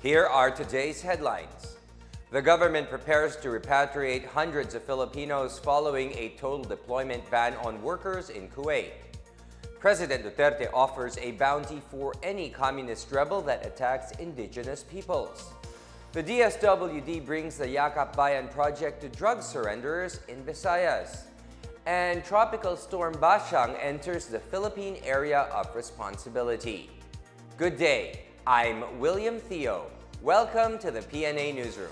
Here are today's headlines. The government prepares to repatriate hundreds of Filipinos following a total deployment ban on workers in Kuwait. President Duterte offers a bounty for any communist rebel that attacks indigenous peoples. The DSWD brings the Yakap Bayan project to drug surrenderers in Visayas. And Tropical Storm Bashang enters the Philippine area of responsibility. Good day, I'm William Theo. Welcome to the PNA Newsroom.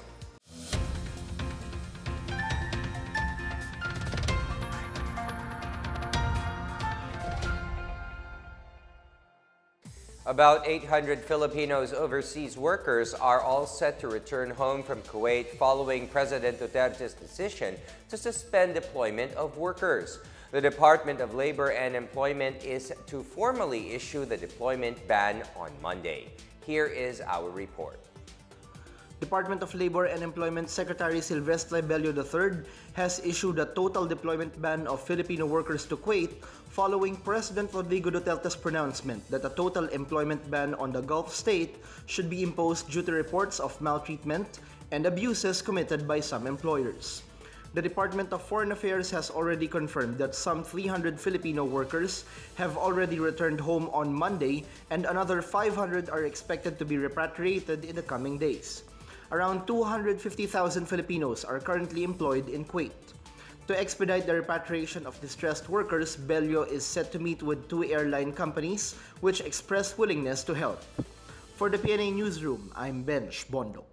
About 800 Filipinos overseas workers are all set to return home from Kuwait following President Duterte's decision to suspend deployment of workers. The Department of Labor and Employment is to formally issue the deployment ban on Monday. Here is our report. Department of Labor and Employment Secretary Silvestre Bello III has issued a total deployment ban of Filipino workers to Kuwait following President Rodrigo Duterte's pronouncement that a total employment ban on the Gulf state should be imposed due to reports of maltreatment and abuses committed by some employers. The Department of Foreign Affairs has already confirmed that some 300 Filipino workers have already returned home on Monday and another 500 are expected to be repatriated in the coming days. Around 250,000 Filipinos are currently employed in Kuwait. To expedite the repatriation of distressed workers, Bello is set to meet with 2 airline companies which expressed willingness to help. For the PNA Newsroom, I'm Benj Bondok.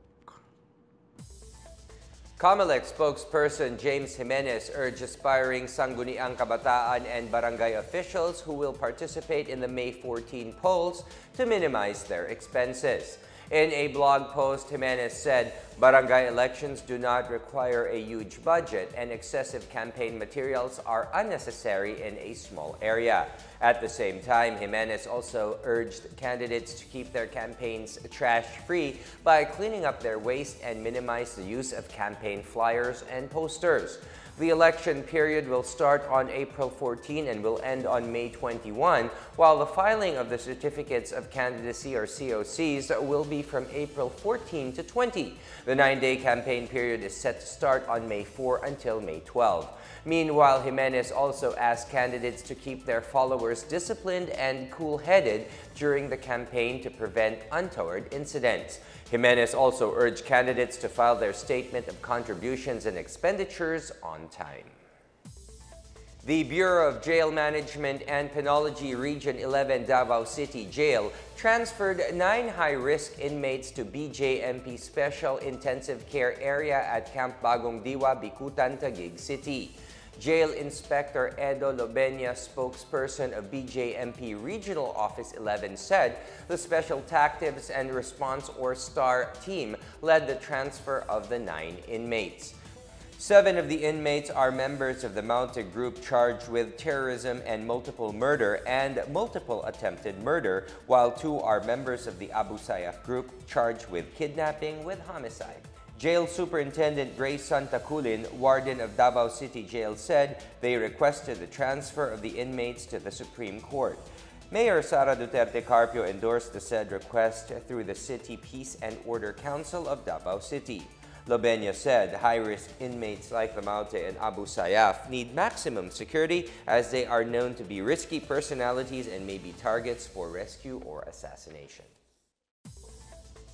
COMELEC spokesperson James Jimenez urged aspiring Sangguniang Kabataan and barangay officials who will participate in the May 14 polls to minimize their expenses. In a blog post, Jimenez said barangay elections do not require a huge budget and excessive campaign materials are unnecessary in a small area. At the same time, Jimenez also urged candidates to keep their campaigns trash-free by cleaning up their waste and minimize the use of campaign flyers and posters. The election period will start on April 14 and will end on May 21, while the filing of the certificates of candidacy or COCs will be from April 14 to 20. The 9-day campaign period is set to start on May 4 until May 12. Meanwhile, Jimenez also asked candidates to keep their followers disciplined and cool-headed during the campaign to prevent untoward incidents. Jimenez also urged candidates to file their statement of contributions and expenditures on time. The Bureau of Jail Management and Penology Region 11 Davao City Jail transferred 9 high-risk inmates to BJMP Special Intensive Care Area at Camp Bagong Diwa, Bicutan, Taguig City. Jail Inspector Edo Lobenia, spokesperson of BJMP Regional Office 11, said the Special Tactics and Response or STAR team led the transfer of the 9 inmates. 7 of the inmates are members of the mounted group charged with terrorism and multiple murder and multiple attempted murder, while 2 are members of the Abu Sayyaf group charged with kidnapping with homicide. Jail Superintendent Grace Santaculin, warden of Davao City Jail, said they requested the transfer of the inmates to the Supreme Court. Mayor Sara Duterte Carpio endorsed the said request through the City Peace and Order Council of Davao City. Lobenia said high-risk inmates like the Maute and Abu Sayyaf need maximum security as they are known to be risky personalities and may be targets for rescue or assassination.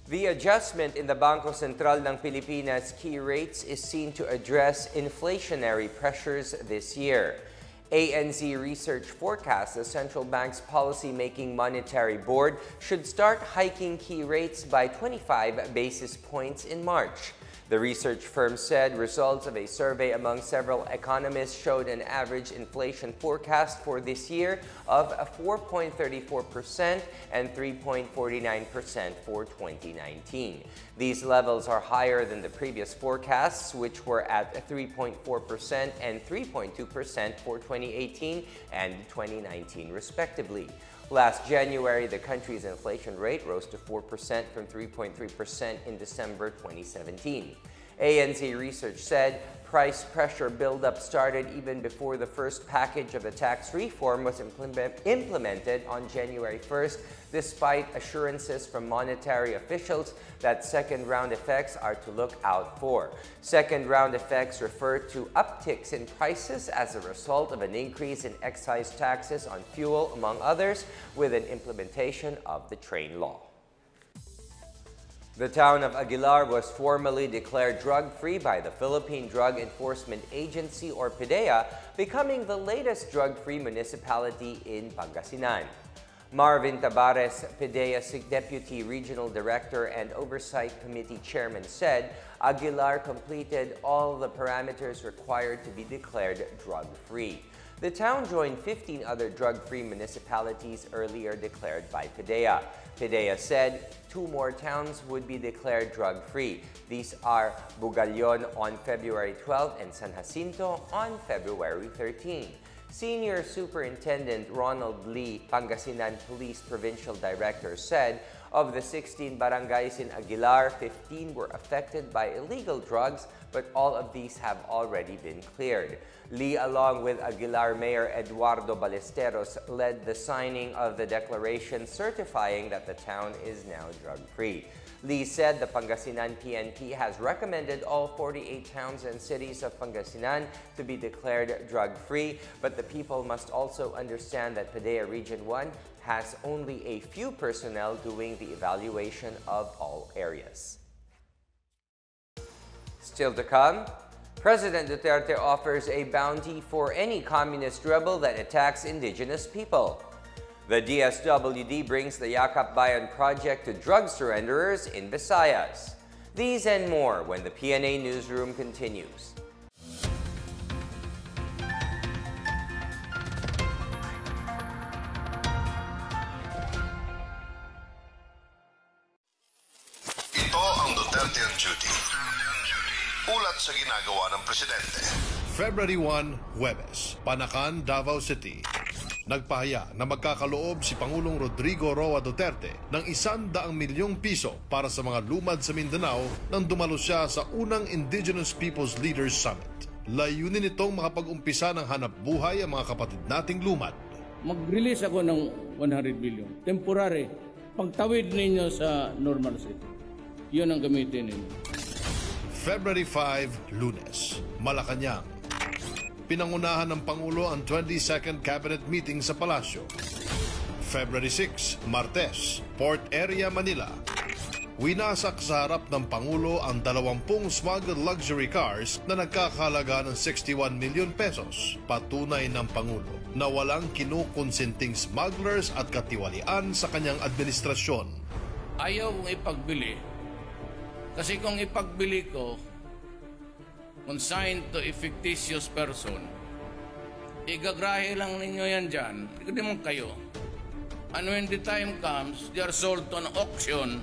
The adjustment in the Bangko Sentral ng Pilipinas key rates is seen to address inflationary pressures this year. ANZ Research forecasts the central bank's policy-making monetary board should start hiking key rates by 25 basis points in March. The research firm said results of a survey among several economists showed an average inflation forecast for this year of 4.34% and 3.49% for 2019. These levels are higher than the previous forecasts, which were at 3.4% and 3.2% for 2018 and 2019, respectively. Last January, the country's inflation rate rose to 4% from 3.3% in December 2017. ANC research said price pressure buildup started even before the first package of the tax reform was implemented on January 1st, despite assurances from monetary officials that second-round effects are to look out for. Second-round effects refer to upticks in prices as a result of an increase in excise taxes on fuel, among others, with an implementation of the train law. The town of Aguilar was formally declared drug-free by the Philippine Drug Enforcement Agency, or PDEA, becoming the latest drug-free municipality in Pangasinan. Marvin Tabares, PDEA's Deputy Regional Director and Oversight Committee Chairman, said Aguilar completed all the parameters required to be declared drug-free. The town joined 15 other drug-free municipalities earlier declared by PDEA. PDEA said 2 more towns would be declared drug-free. These are Bugalyon on February 12 and San Jacinto on February 13. Senior Superintendent Ronald Lee, Pangasinan Police Provincial Director, said of the 16 barangays in Aguilar, 15 were affected by illegal drugs, but all of these have already been cleared. Lee, along with Aguilar Mayor Eduardo Ballesteros, led the signing of the declaration certifying that the town is now drug-free. Lee said the Pangasinan PNP has recommended all 48 towns and cities of Pangasinan to be declared drug-free, but the people must also understand that PDEA Region 1 has only a few personnel doing the evaluation of all areas. Still to come, President Duterte offers a bounty for any communist rebel that attacks indigenous people. The DSWD brings the Yakap Bayan project to drug surrenderers in Visayas. These and more when the PNA Newsroom continues. Ito ang Duterte on Duty. Ulat sa ginagawa ng Presidente. February 1, Huwebes, Panacan, Davao City. Nagpahaya na magkakaloob si Pangulong Rodrigo Roa Duterte ng 100 milyong piso para sa mga lumad sa Mindanao nang dumalo siya sa unang Indigenous Peoples Leaders Summit. Layunin nitong makapag-umpisa ng hanap buhay ang mga kapatid nating lumad. Mag-release ako ng 100 billion. Temporary. Pagtawid ninyo sa normal city. Yun ang gamitin ninyo. February 5, Lunes, Malacanang. Pinangunahan ng Pangulo ang 22nd Cabinet Meeting sa Palasyo. February 6, Martes, Port Area, Manila. Winasak sa harap ng Pangulo ang 20 smuggled luxury cars na nagkakahalaga ng 61 million pesos. Patunay ng Pangulo na walang kinukonsenting smugglers at katiwalian sa kanyang administrasyon. Ayaw kong ipagbili. Kasi kung ipagbili ko, consigned to a fictitious person, igagrahe lang ninyo yan dyan. Hindi mo kayo. And when the time comes, they are sold to an auction.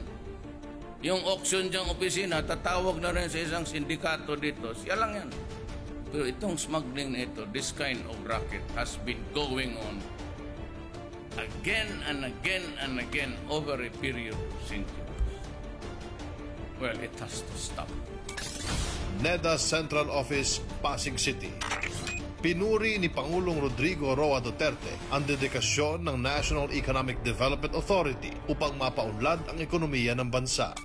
Yung auction dyang opisina, tatawag na rin sa isang sindikato dito. Siya lang yan. Pero itong smuggling na ito, this kind of racket has been going on again and again and again over a period of centuries. Well, it has to stop. NEDA Central Office, Pasig City. Pinuri ni Pangulong Rodrigo Roa Duterte ang dedikasyon ng National Economic Development Authority upang mapaunlad ang ekonomiya ng bansa.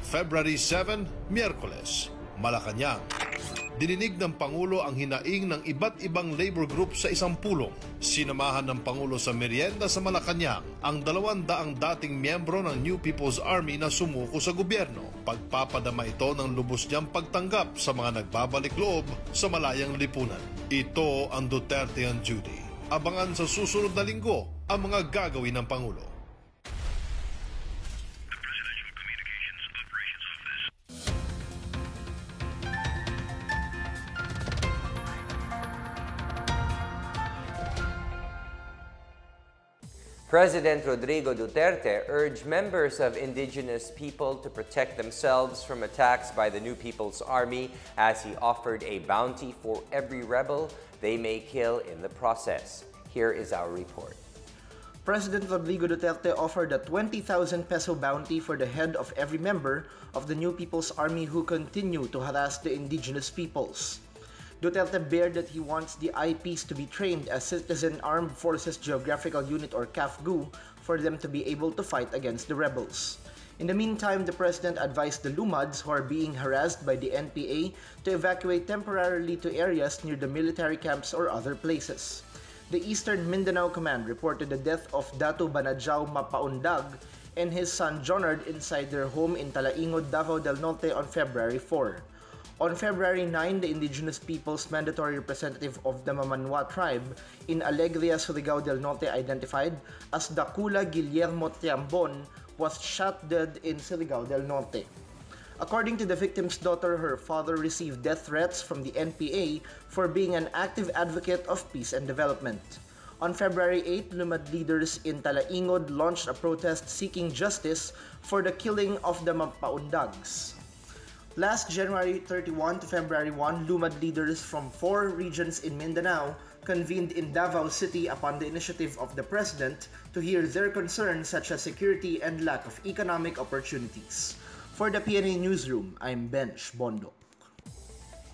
February 7, Miyerkules, Malacanang. Dininig ng Pangulo ang hinaing ng iba't ibang labor group sa isang pulong. Sinamahan ng Pangulo sa merienda sa Malacanang ang 200 dating miyembro ng New People's Army na sumuko sa gobyerno. Pagpapadama ito ng lubos niyang pagtanggap sa mga nagbabalik loob sa malayang lipunan. Ito ang Duterte on Duty. Abangan sa susunod na linggo ang mga gagawin ng Pangulo. President Rodrigo Duterte urged members of indigenous people to protect themselves from attacks by the New People's Army as he offered a bounty for every rebel they may kill in the process. Here is our report. President Rodrigo Duterte offered a 20,000 peso bounty for the head of every member of the New People's Army who continue to harass the indigenous peoples. Duterte bared that he wants the IPs to be trained as Citizen Armed Forces Geographical Unit or CAFGU for them to be able to fight against the rebels. In the meantime, the president advised the Lumads who are being harassed by the NPA to evacuate temporarily to areas near the military camps or other places. The Eastern Mindanao Command reported the death of Datu Banadjao Mapaundag and his son Jonard inside their home in Talaingod, Davao del Norte on February 4. On February 9, the indigenous people's mandatory representative of the Mamanwa tribe in Alegria, Surigao del Norte, identified as Dakula Guillermo Tiambon, was shot dead in Surigao del Norte. According to the victim's daughter, her father received death threats from the NPA for being an active advocate of peace and development. On February 8, Lumad leaders in Talaingod launched a protest seeking justice for the killing of the Mapaundags. Last January 31 to February 1, Lumad leaders from 4 regions in Mindanao convened in Davao City upon the initiative of the President to hear their concerns such as security and lack of economic opportunities. For the PNA Newsroom, I'm Bench Bondo.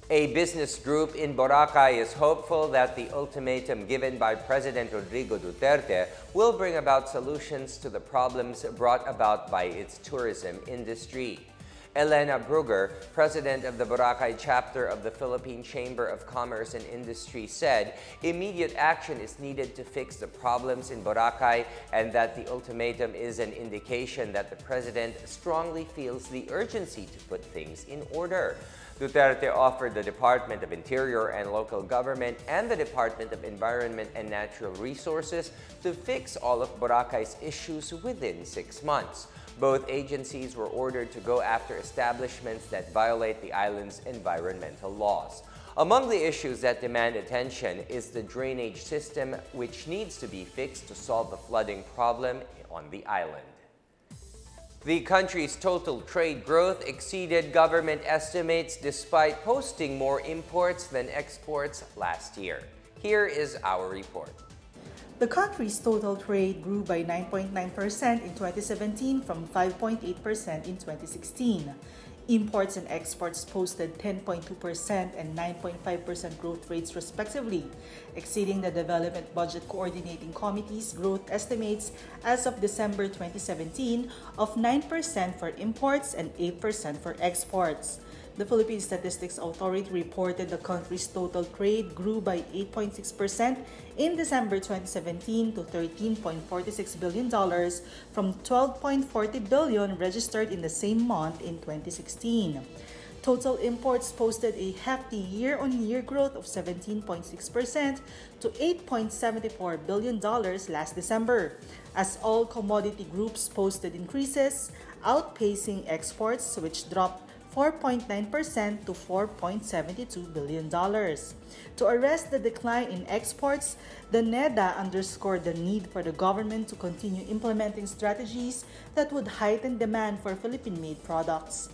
A business group in Boracay is hopeful that the ultimatum given by President Rodrigo Duterte will bring about solutions to the problems brought about by its tourism industry. Elena Brugger, president of the Boracay chapter of the Philippine Chamber of Commerce and Industry, said immediate action is needed to fix the problems in Boracay and that the ultimatum is an indication that the president strongly feels the urgency to put things in order. Duterte offered the Department of Interior and Local Government and the Department of Environment and Natural Resources to fix all of Boracay's issues within 6 months. Both agencies were ordered to go after establishments that violate the island's environmental laws. Among the issues that demand attention is the drainage system, which needs to be fixed to solve the flooding problem on the island. The country's total trade growth exceeded government estimates despite posting more imports than exports last year. Here is our report. The country's total trade grew by 9.9% in 2017 from 5.8% in 2016. Imports and exports posted 10.2% and 9.5% growth rates respectively, exceeding the Development Budget Coordinating Committee's growth estimates as of December 2017 of 9% for imports and 8% for exports. The Philippine Statistics Authority reported the country's total trade grew by 8.6% in December 2017 to $13.46 billion from $12.40 billion registered in the same month in 2016. Total imports posted a hefty year-on-year growth of 17.6% to $8.74 billion last December, as all commodity groups posted increases, outpacing exports, which dropped 4.9% to $4.72 billion. To arrest the decline in exports, the NEDA underscored the need for the government to continue implementing strategies that would heighten demand for Philippine-made products.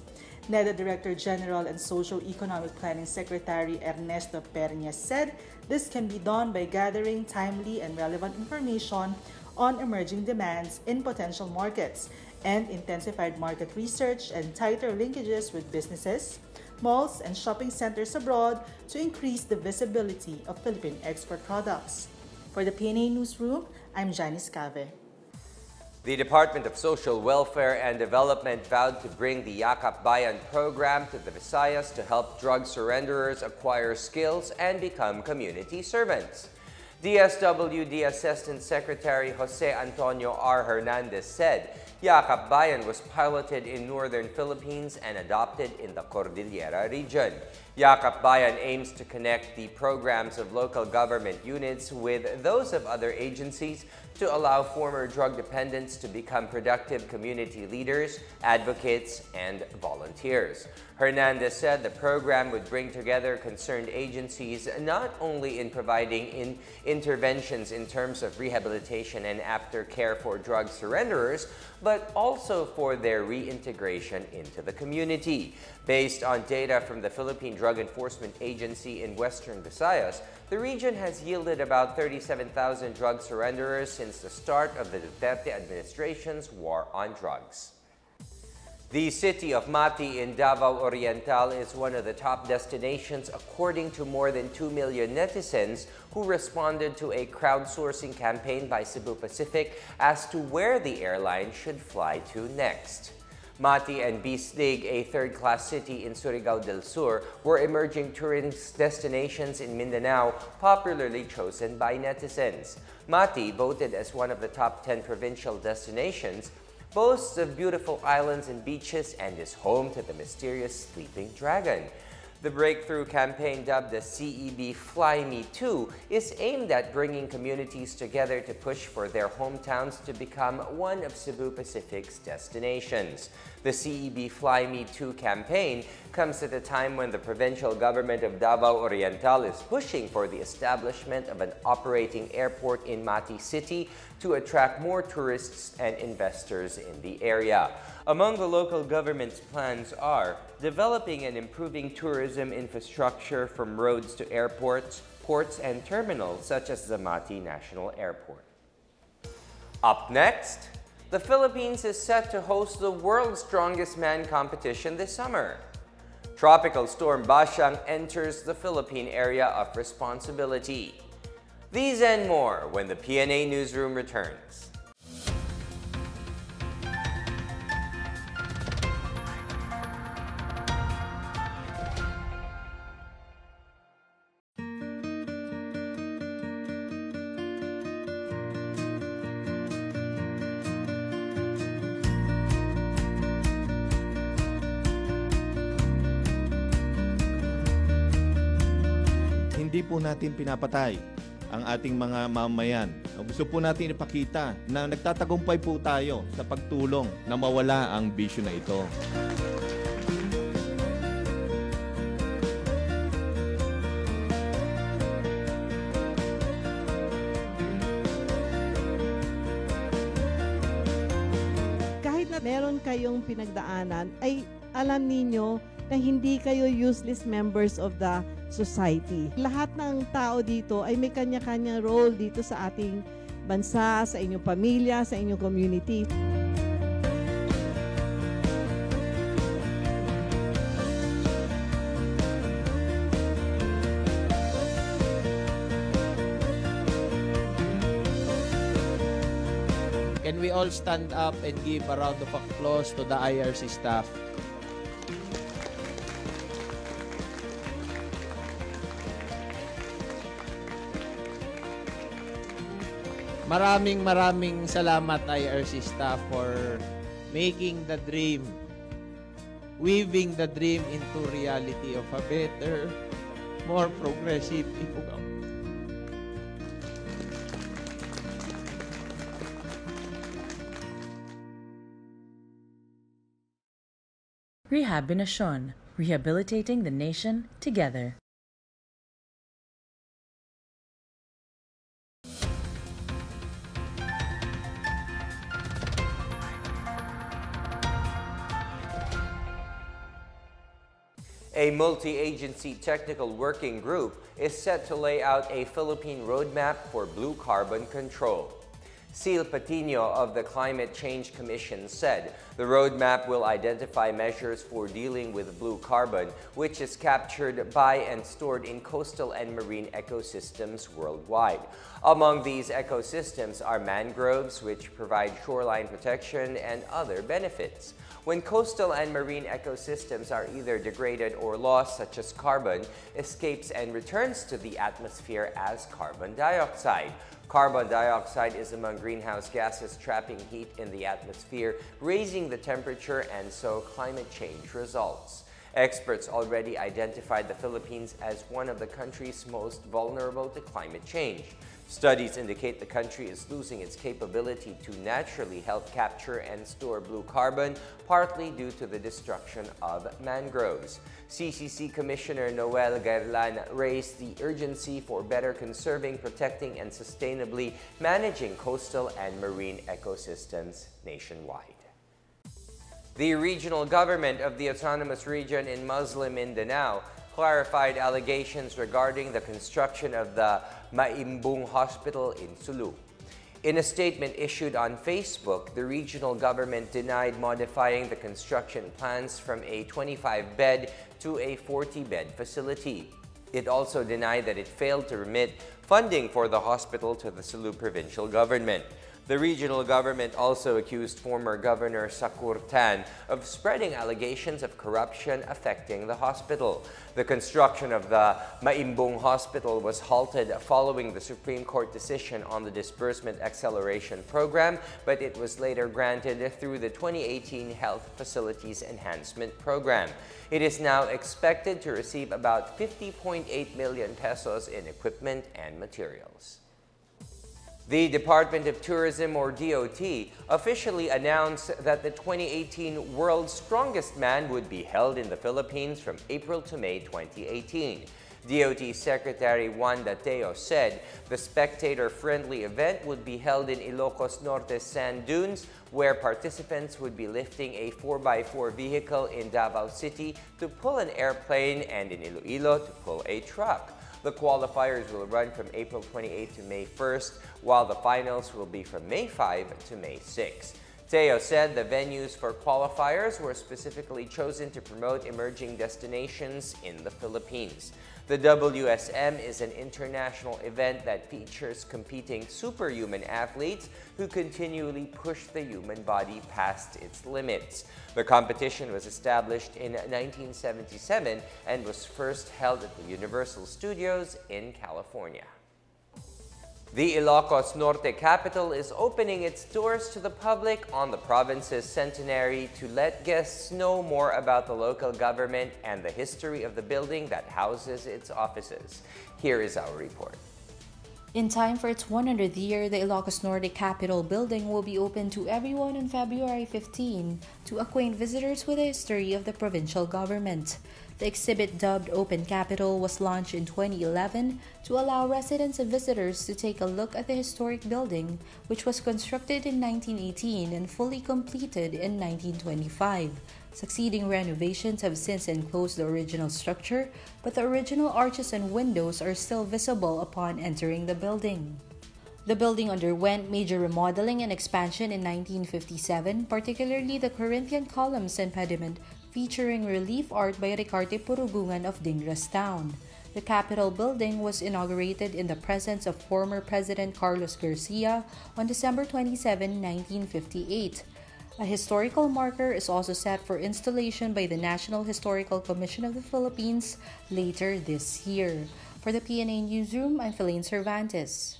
NEDA Director General and Socio-Economic Planning Secretary Ernesto Perñas said this can be done by gathering timely and relevant information on emerging demands in potential markets and intensified market research and tighter linkages with businesses, malls, and shopping centers abroad to increase the visibility of Philippine export products. For the PNA Newsroom, I'm Janice Cave. The Department of Social Welfare and Development vowed to bring the Yakap Bayan program to the Visayas to help drug surrenderers acquire skills and become community servants. DSWD Assistant Secretary Jose Antonio R. Hernandez said Yakap Bayan was piloted in northern Philippines and adopted in the Cordillera region. Yakap Bayan aims to connect the programs of local government units with those of other agencies to allow former drug dependents to become productive community leaders, advocates, and volunteers. Hernandez said the program would bring together concerned agencies not only in providing interventions in terms of rehabilitation and aftercare for drug surrenderers, but also for their reintegration into the community. Based on data from the Philippine Drug drug enforcement agency in Western Visayas, the region has yielded about 37,000 drug surrenderers since the start of the Duterte administration's war on drugs. The city of Mati in Davao Oriental is one of the top destinations according to more than 2 million netizens who responded to a crowdsourcing campaign by Cebu Pacific as to where the airline should fly to next. Mati and Bislig, a third-class city in Surigao del Sur, were emerging tourist destinations in Mindanao, popularly chosen by netizens. Mati, voted as one of the top 10 provincial destinations, boasts of beautiful islands and beaches and is home to the mysterious sleeping dragon. The breakthrough campaign, dubbed the CEB Fly Me Too, is aimed at bringing communities together to push for their hometowns to become one of Cebu Pacific's destinations. The CEB Fly Me Too campaign comes at a time when the provincial government of Davao Oriental is pushing for the establishment of an operating airport in Mati City to attract more tourists and investors in the area. Among the local government's plans are developing and improving tourism infrastructure from roads to airports, ports, and terminals such as the Mati National Airport. Up next, the Philippines is set to host the World's Strongest Man competition this summer. Tropical storm Bashang enters the Philippine area of responsibility. These and more when the PNA Newsroom returns. Hindi po natin pinapatay ang ating mga mamamayan. Gusto po natin ipakita na nagtatagumpay po tayo sa pagtulong na mawala ang bisyo na ito. Kahit na meron kayong pinagdaanan, ay alam ninyo na hindi kayo useless members of the society. Lahat ng tao dito ay may kanya-kanyang role dito sa ating bansa, sa inyong pamilya, sa inyong community. Can we all stand up and give a round of applause to the IRC staff? Maraming salamat IRC staff for making the dream, weaving the dream into reality of a better, more progressive Ifugao. Rehabilitation, rehabilitating the nation together. A multi-agency technical working group is set to lay out a Philippine roadmap for blue carbon control. Sil Patino of the Climate Change Commission said the roadmap will identify measures for dealing with blue carbon, which is captured by and stored in coastal and marine ecosystems worldwide. Among these ecosystems are mangroves, which provide shoreline protection and other benefits. When coastal and marine ecosystems are either degraded or lost, such as carbon, escapes and returns to the atmosphere as carbon dioxide. Carbon dioxide is among greenhouse gases trapping heat in the atmosphere, raising the temperature, and so climate change results. Experts already identified the Philippines as one of the countries most vulnerable to climate change. Studies indicate the country is losing its capability to naturally help capture and store blue carbon, partly due to the destruction of mangroves. CCC Commissioner Noel Gairlan raised the urgency for better conserving, protecting, and sustainably managing coastal and marine ecosystems nationwide. The regional government of the autonomous region in Muslim Mindanao clarified allegations regarding the construction of the Maimbung Hospital in Sulu. In a statement issued on Facebook, the regional government denied modifying the construction plans from a 25-bed to a 40-bed facility. It also denied that it failed to remit funding for the hospital to the Sulu provincial government. The regional government also accused former Governor Sakur Tan of spreading allegations of corruption affecting the hospital. The construction of the Maimbung Hospital was halted following the Supreme Court decision on the Disbursement Acceleration Program, but it was later granted through the 2018 Health Facilities Enhancement Program. It is now expected to receive about 50.8 million pesos in equipment and materials. The Department of Tourism, or DOT, officially announced that the 2018 World's Strongest Man would be held in the Philippines from April to May 2018. DOT Secretary Juan Dateo said the spectator-friendly event would be held in Ilocos Norte Sand Dunes, where participants would be lifting a 4x4 vehicle in Davao City to pull an airplane and in Iloilo to pull a truck. The qualifiers will run from April 28 to May 1st, while the finals will be from May 5 to May 6. Teo said the venues for qualifiers were specifically chosen to promote emerging destinations in the Philippines. The WSM is an international event that features competing superhuman athletes who continually push the human body past its limits. The competition was established in 1977 and was first held at the Universal Studios in California. The Ilocos Norte capital is opening its doors to the public on the province's centenary to let guests know more about the local government and the history of the building that houses its offices. Here is our report. In time for its 100th year, the Ilocos Norte Capitol building will be open to everyone on February 15 to acquaint visitors with the history of the provincial government. The exhibit, dubbed Open Capitol, was launched in 2011 to allow residents and visitors to take a look at the historic building, which was constructed in 1918 and fully completed in 1925. Succeeding renovations have since enclosed the original structure, but the original arches and windows are still visible upon entering the building. The building underwent major remodeling and expansion in 1957, particularly the Corinthian columns and pediment, featuring relief art by Ricarte Purugungan of Dingras Town. The Capitol building was inaugurated in the presence of former President Carlos Garcia on December 27, 1958. A historical marker is also set for installation by the National Historical Commission of the Philippines later this year. For the PNA Newsroom, I'm Philippine Cervantes.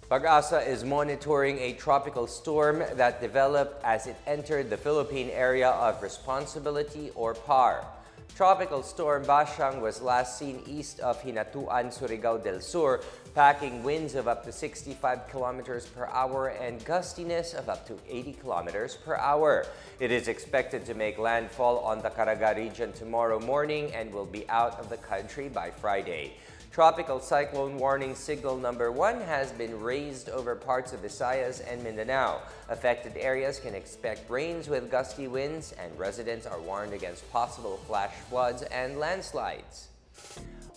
Pag-asa is monitoring a tropical storm that developed as it entered the Philippine Area of Responsibility, or PAR. Tropical storm Bashang was last seen east of Hinatuan, Surigao del Sur, packing winds of up to 65 kilometers per hour and gustiness of up to 80 kilometers per hour. It is expected to make landfall on the Caraga region tomorrow morning and will be out of the country by Friday. Tropical Cyclone Warning Signal number 1 has been raised over parts of Visayas and Mindanao. Affected areas can expect rains with gusty winds, and residents are warned against possible flash floods and landslides.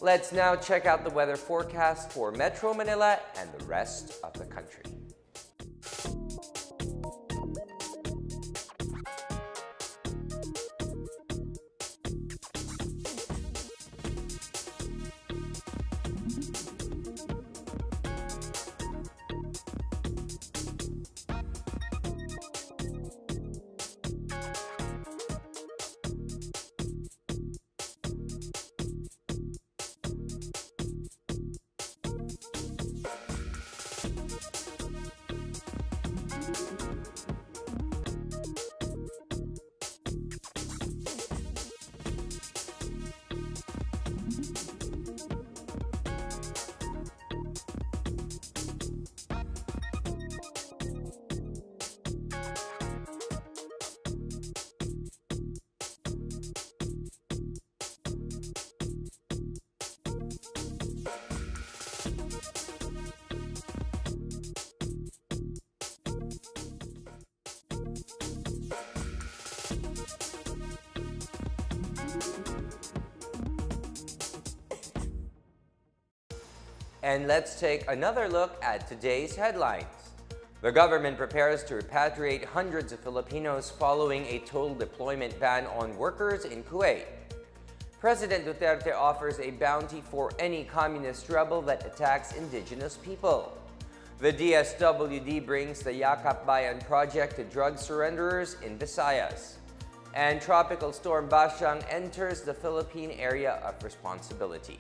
Let's now check out the weather forecast for Metro Manila and the rest of the country. And let's take another look at today's headlines. The government prepares to repatriate hundreds of Filipinos following a total deployment ban on workers in Kuwait. President Duterte offers a bounty for any communist rebel that attacks indigenous people. The DSWD brings the Yakap Bayan project to drug surrenderers in Visayas. And Tropical Storm Bashang enters the Philippine area of responsibility.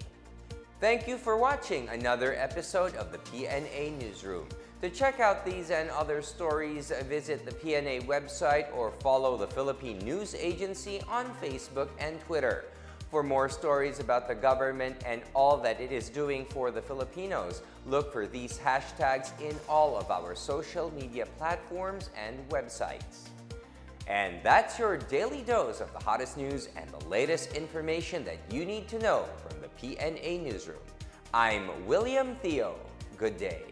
Thank you for watching another episode of the PNA Newsroom. To check out these and other stories, visit the PNA website or follow the Philippine News Agency on Facebook and Twitter. For more stories about the government and all that it is doing for the Filipinos, look for these hashtags in all of our social media platforms and websites. And that's your daily dose of the hottest news and the latest information that you need to know from the PNA Newsroom. I'm William Theo. Good day.